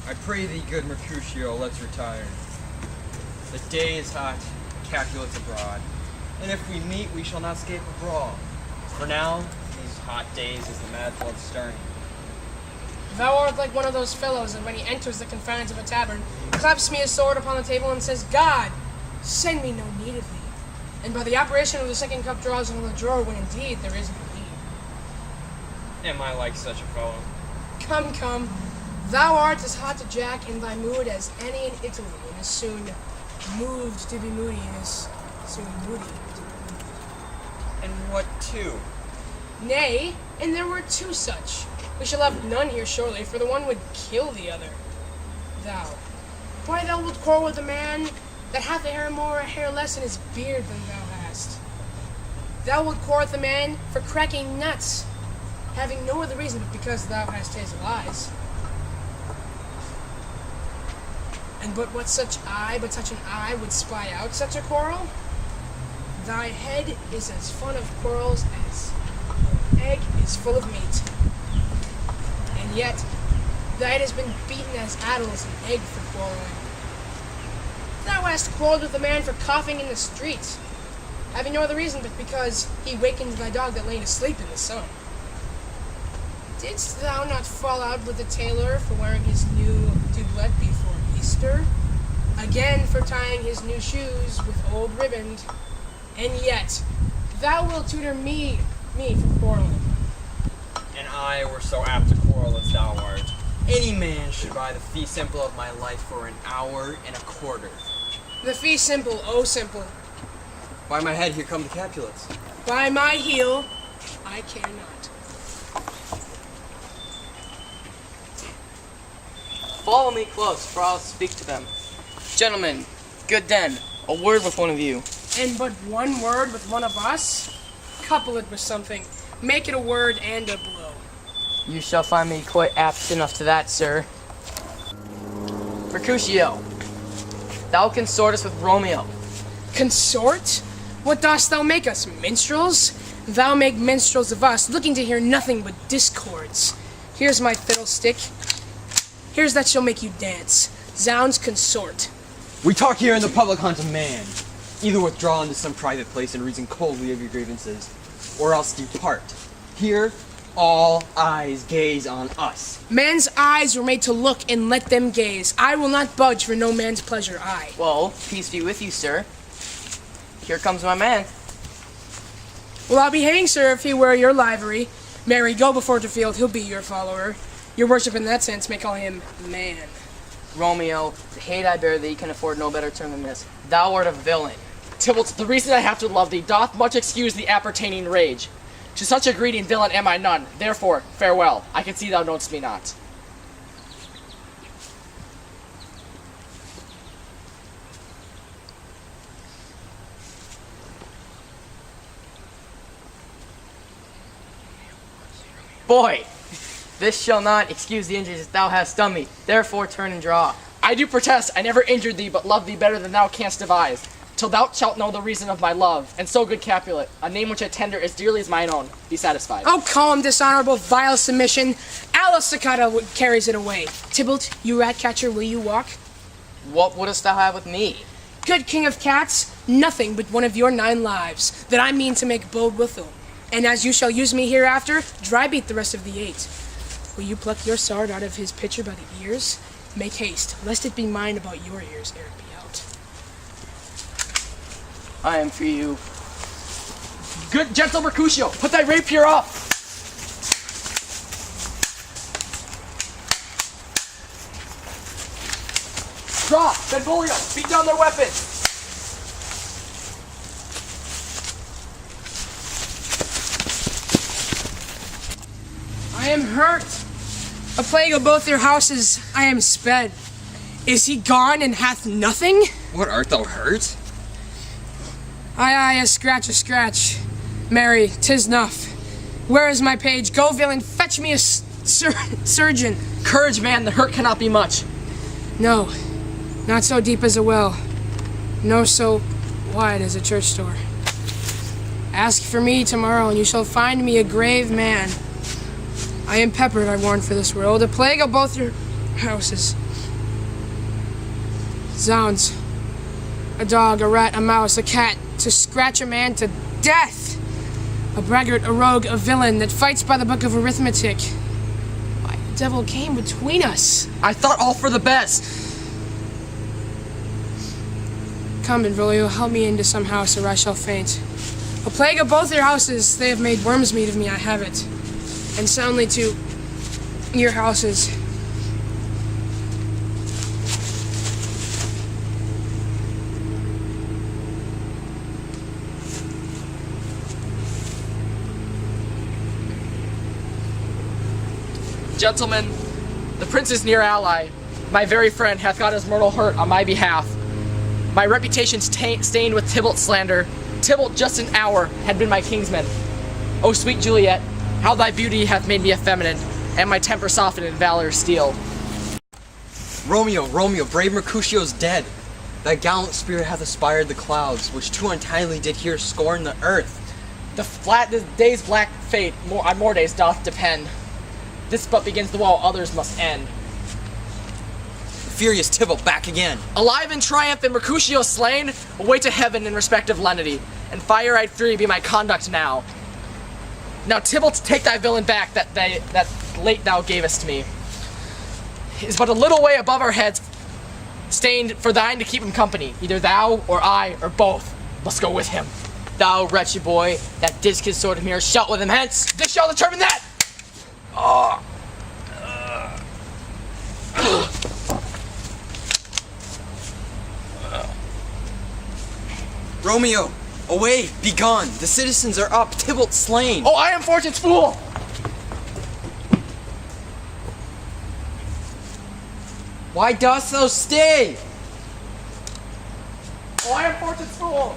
I pray thee, good Mercutio, let's retire. The day is hot, Capulets abroad, and if we meet, we shall not escape a brawl. For now, these hot days is the mad blood stirring. Thou art like one of those fellows that when he enters the confines of a tavern, claps me his sword upon the table and says, God, send me no need of thee. And by the apparition of the second cup draws into the drawer when indeed there is no need. Am I like such a fellow? Come, come. Thou art as hot to Jack in thy mood as any in Italy, and is soon moved to be moody, and is soon moody. And what two? Nay, and there were two such. We shall have none here shortly, for the one would kill the other. Thou. Why thou wilt quarrel with a man that hath a hair more, a hair less in his beard than thou hast. Thou wilt quarrel with a man for cracking nuts, having no other reason but because thou hast tasted lies. And but such an eye would spy out such a quarrel? Thy head is as fond of quarrels as an egg is full of meat. And yet, thy head has been beaten as addle as an egg for quarreling. Thou hast quarreled with a man for coughing in the street, having no other reason but because he wakened thy dog that lay asleep in the sun. Didst thou not fall out with the tailor for wearing his new doublet before Easter? Again for tying his new shoes with old riband? And yet, thou wilt tutor me for quarreling. And I were so apt to quarrel as thou art. Any man should buy the fee simple of my life for an hour and a quarter. The fee simple, oh simple. By my head, here come the Capulets. By my heel, I care not. Follow me close, for I'll speak to them. Gentlemen, good den, a word with one of you. And but one word with one of us? Couple it with something. Make it a word and a blow. You shall find me quite apt enough to that, sir. Mercutio, thou consortest with Romeo. Consort? What dost thou make us, minstrels? Thou make minstrels of us, looking to hear nothing but discords. Here's my fiddlestick. Here's that shall make you dance. Zounds consort. We talk here in the public haunt of man. Either withdraw into some private place and reason coldly of your grievances, or else depart. Here, all eyes gaze on us. Man's eyes were made to look, and let them gaze. I will not budge for no man's pleasure, I. Well, peace be with you, sir. Here comes my man. Well, I'll be hanged, sir, if he wear your livery. Mary, go before to field, he'll be your follower. Your worship in that sense may call him man. Romeo, the hate I bear thee can afford no better term than this. Thou art a villain. Tybalt, the reason I have to love thee doth much excuse the appertaining rage. To such a greeting villain am I none, therefore, farewell. I can see thou know'st me not. Boy, this shall not excuse the injuries that thou hast done me. Therefore, turn and draw. I do protest I never injured thee, but loved thee better than thou canst devise. Till thou shalt know the reason of my love, and so good Capulet, a name which I tender as dearly as mine own, be satisfied. Oh, calm, dishonorable, vile submission. Alice Cicada carries it away. Tybalt, you rat catcher, will you walk? What wouldst thou have with me? Good king of cats, nothing but one of your 9 lives, that I mean to make bold withal. And as you shall use me hereafter, dry beat the rest of the 8. Will you pluck your sword out of his pitcher by the ears? Make haste, lest it be mine about your ears ere it be out. I am for you. Good gentle Mercutio, put thy rapier up! Draw, Benvolio, beat down their weapons! I am hurt. A plague of both your houses, I am sped. Is he gone and hath nothing? What, art thou hurt? Aye, a scratch. Mary, 'tis enough. Where is my page? Go, villain, fetch me a surgeon. Courage, man, the hurt cannot be much. No, not so deep as a well. No so wide as a church door. Ask for me tomorrow, and you shall find me a grave man. I am peppered, I warn, for this world. A plague of both your houses. Zounds. A dog, a rat, a mouse, a cat, to scratch a man to death. A braggart, a rogue, a villain that fights by the book of arithmetic. Why, the devil came between us. I thought all for the best. Come, Benvolio, help me into some house, or I shall faint. A plague of both your houses, they have made worms meat of me, I have it. And soundly to your houses. Gentlemen, the prince's near ally, my very friend, hath got his mortal hurt on my behalf. My reputation stained with Tybalt's slander. Tybalt just an hour had been my kingsman. O sweet Juliet, how thy beauty hath made me effeminate, and my temper softened in valor's steel. Romeo, Romeo, brave Mercutio's dead. Thy gallant spirit hath aspired the clouds, which too untimely did here scorn the earth. The day's black fate on more days doth depend. This but begins the war, others must end. Furious Tybalt back again. Alive in triumph and Mercutio slain, away to heaven in respective lenity, and fire-eyed fury be my conduct now. Now Tybalt, take thy villain back that late thou gavest to me. Is but a little way above our heads, stained for thine to keep him company. Either thou or I or both must go with him. Thou wretched boy, that didst his sword of mirror, shout with him hence. This shall determine that. Romeo, away, begone. The citizens are up, Tybalt slain. Oh, I am fortune's fool. Why dost thou stay? Oh, I am fortune's fool.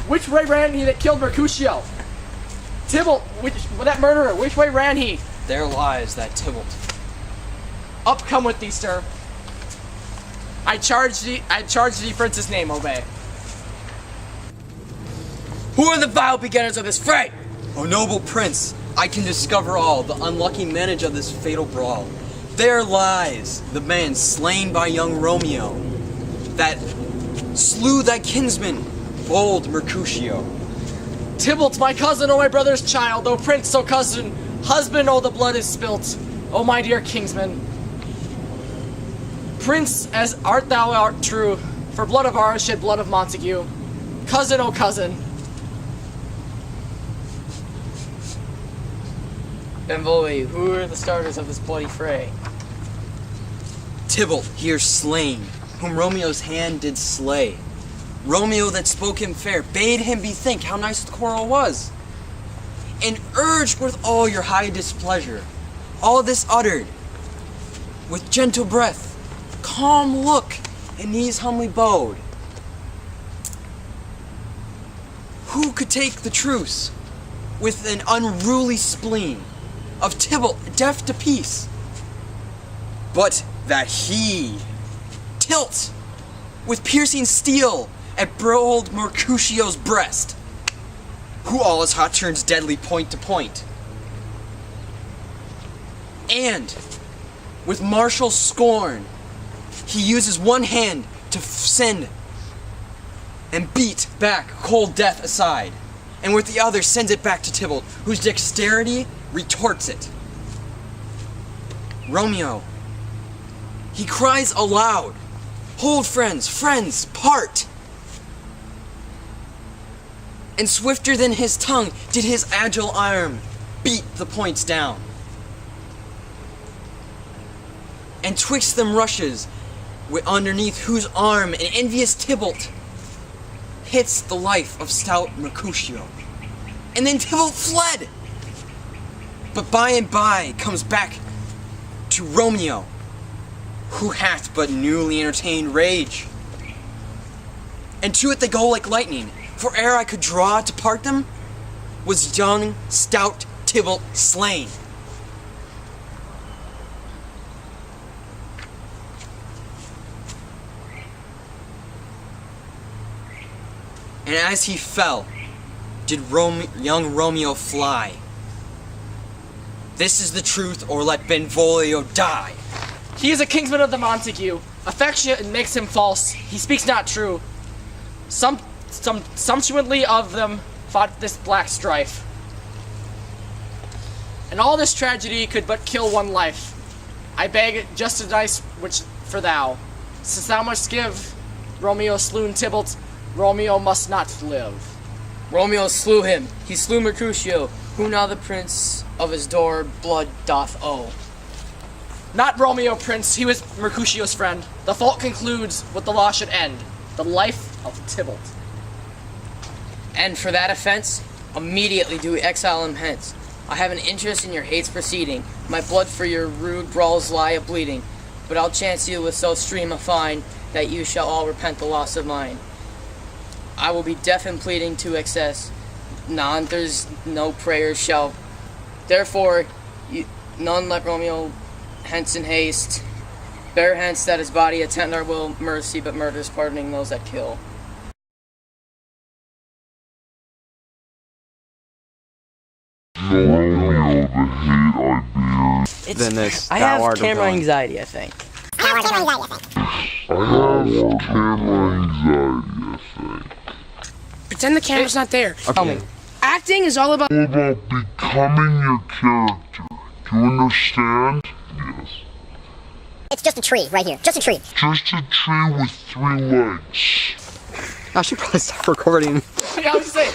Which way ran he that killed Mercutio? Tybalt, that murderer, which way ran he? There lies that Tybalt. Up come with thee, sir. I charge thee, prince's name, obey. Who are the vile beginners of this fray? O noble prince, I can discover all the unlucky manage of this fatal brawl. There lies the man slain by young Romeo, that slew thy kinsman, bold Mercutio. Tybalt, my cousin, O my brother's child, O prince, O cousin, husband, O the blood is spilt, O my dear kingsman. Prince, as art thou art true, for blood of ours shed blood of Montague. Cousin, O cousin. Benvolio, who are the starters of this bloody fray? Tybalt here slain, whom Romeo's hand did slay. Romeo that spoke him fair, bade him bethink how nice the quarrel was, and urged with all your high displeasure. All this uttered, with gentle breath, calm look, and knees humbly bowed. Who could take the truce with an unruly spleen of Tybalt deaf to peace, but that he tilt with piercing steel at bold Mercutio's breast, who all his hot turns deadly point to point, and with martial scorn he uses one hand to send and beat back cold death aside, and with the other sends it back to Tybalt, whose dexterity retorts it. Romeo, he cries aloud, "Hold, friends, friends, part!" And swifter than his tongue did his agile arm beat the points down. And twixt them rushes, underneath whose arm an envious Tybalt hits the life of stout Mercutio. And then Tybalt fled! But by and by comes back to Romeo, who hath but newly entertained rage. And to it they go like lightning, for ere I could draw to part them, was young, stout Tybalt slain. And as he fell, did young Romeo fly? This is the truth, or let Benvolio die. He is a kinsman of the Montague. Affectionate makes him false. He speaks not true. Some sumptuously of them fought this black strife. And all this tragedy could but kill one life. I beg just a dice which for thou. Since thou must give, Romeo slew Tybalt, Romeo must not live. Romeo slew him. He slew Mercutio, who now the prince of his door blood doth owe. Not Romeo, prince, he was Mercutio's friend. The fault concludes what the law should end, the life of Tybalt. And for that offense, immediately do we exile him hence. I have an interest in your hate's proceeding. My blood for your rude brawls lie a-bleeding. But I'll chance you with so stream a fine, that you shall all repent the loss of mine. I will be deaf and pleading to excess. There's no prayers shall. Therefore, none let Romeo hence in haste. Bear hence that his body attend our will mercy, but murders pardoning those that kill. Romeo, the hate I bear. Then this, I thou have art a camera villain. anxiety, I think. I have camera anxiety, I think. Pretend the camera's not there. Tell me. Acting is all about All about becoming your character. Do you understand? Yes. It's just a tree right here. Just a tree. Just a tree with 3 legs. I should probably stop recording. Yeah, I was saying.